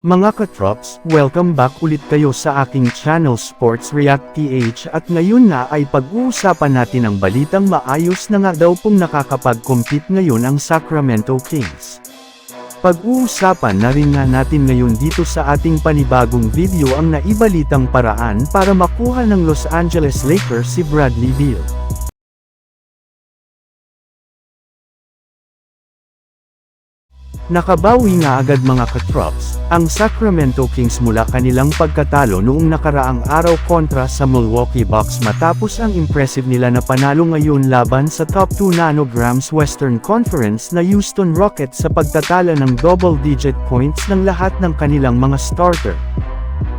Mga katrops, welcome back ulit kayo sa aking channel Sports React PH at ngayon nga ay pag-uusapan natin ang balitang maayos na nga daw pong nakakapag-compete ngayon ang Sacramento Kings. Pag-uusapan na rin nga natin ngayon dito sa ating panibagong video ang naibalitang paraan para makuha ng Los Angeles Lakers si Bradley Beal. Nakabawi nga agad mga katrops, ang Sacramento Kings mula kanilang pagkatalo noong nakaraang araw kontra sa Milwaukee Bucks matapos ang impressive nila na panalo ngayon laban sa top 2 nanograms Western Conference na Houston Rockets sa pagtatala ng double-digit points ng lahat ng kanilang mga starter.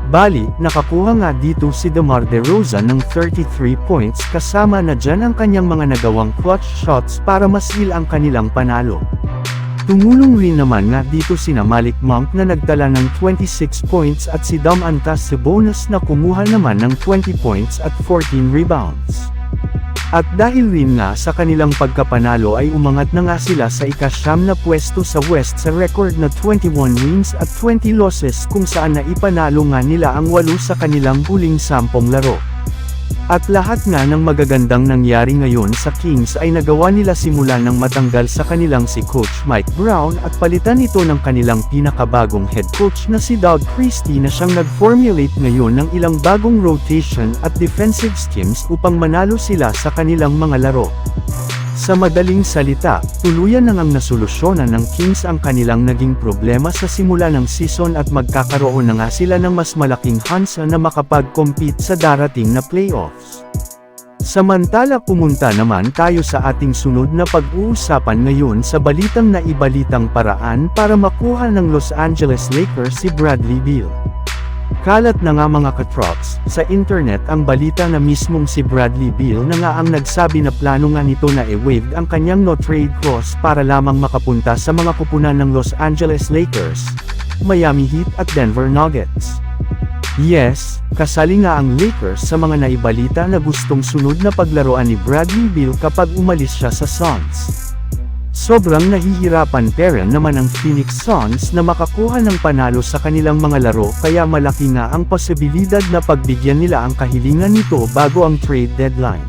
Bali, nakakuha nga dito si DeMar DeRozan ng 33 points kasama na dyan ang kanyang mga nagawang clutch shots para masil ang kanilang panalo. Tumulong rin naman nga dito sina Malik Monk na nagtala ng 26 points at si Domantas Sabonis na kumuha naman ng 20 points at 14 rebounds. At dahil rin nga sa kanilang pagkapanalo ay umangat na nga sila sa ika-9 na pwesto sa West sa record na 21 wins at 20 losses kung saan na ipanalo nga nila ang 8 sa kanilang huling 10 laro. At lahat nga ng magagandang nangyari ngayon sa Kings ay nagawa nila simula nang matanggal sa kanilang si Coach Mike Brown at palitan ito ng kanilang pinakabagong head coach na si Doug Christie na siyang nag-formulate ngayon ng ilang bagong rotation at defensive schemes upang manalo sila sa kanilang mga laro. Sa madaling salita, tuluyan na ngang nasolusyonan ng Kings ang kanilang naging problema sa simula ng season at magkakaroon na nga sila ng mas malaking hansa na makapag-compete sa darating na playoffs. Samantala pumunta naman tayo sa ating sunod na pag-uusapan ngayon sa balitang naibalitang paraan para makuha ng Los Angeles Lakers si Bradley Beal. Kalat na nga mga katrops, sa internet ang balita na mismong si Bradley Beal na nga ang nagsabi na plano nga nito na i-waive ang kanyang no-trade clause para lamang makapunta sa mga kupunan ng Los Angeles Lakers, Miami Heat at Denver Nuggets. Yes, kasali nga ang Lakers sa mga naibalita na gustong sunod na paglaruan ni Bradley Beal kapag umalis siya sa Suns. Sobrang nahihirapan pero naman ang Phoenix Suns na makakuha ng panalo sa kanilang mga laro kaya malaki nga ang posibilidad na pagbigyan nila ang kahilingan nito bago ang trade deadline.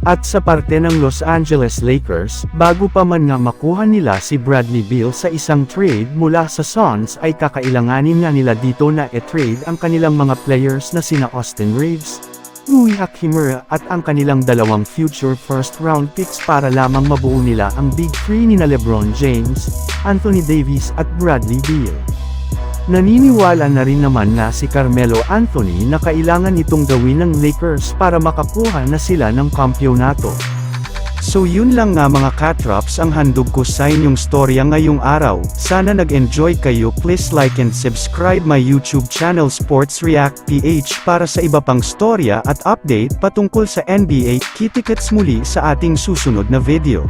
At sa parte ng Los Angeles Lakers, bago pa man nga makuha nila si Bradley Beal sa isang trade mula sa Suns ay kakailanganin nga nila dito na i-trade ang kanilang mga players na sina Austin Reaves, Rui Hachimura at ang kanilang dalawang future first-round picks para lamang mabuo nila ang Big Three nina LeBron James, Anthony Davis at Bradley Beal. Naniniwala na rin naman nga si Carmelo Anthony na kailangan itong gawin ng Lakers para makakuha na sila ng kampyonato. So yun lang nga mga katrops ang handog ko sa inyong storya ngayong araw. Sana nag-enjoy kayo. Please like and subscribe my YouTube channel Sports React PH para sa iba pang storya at update patungkol sa NBA. Kita-kits muli sa ating susunod na video.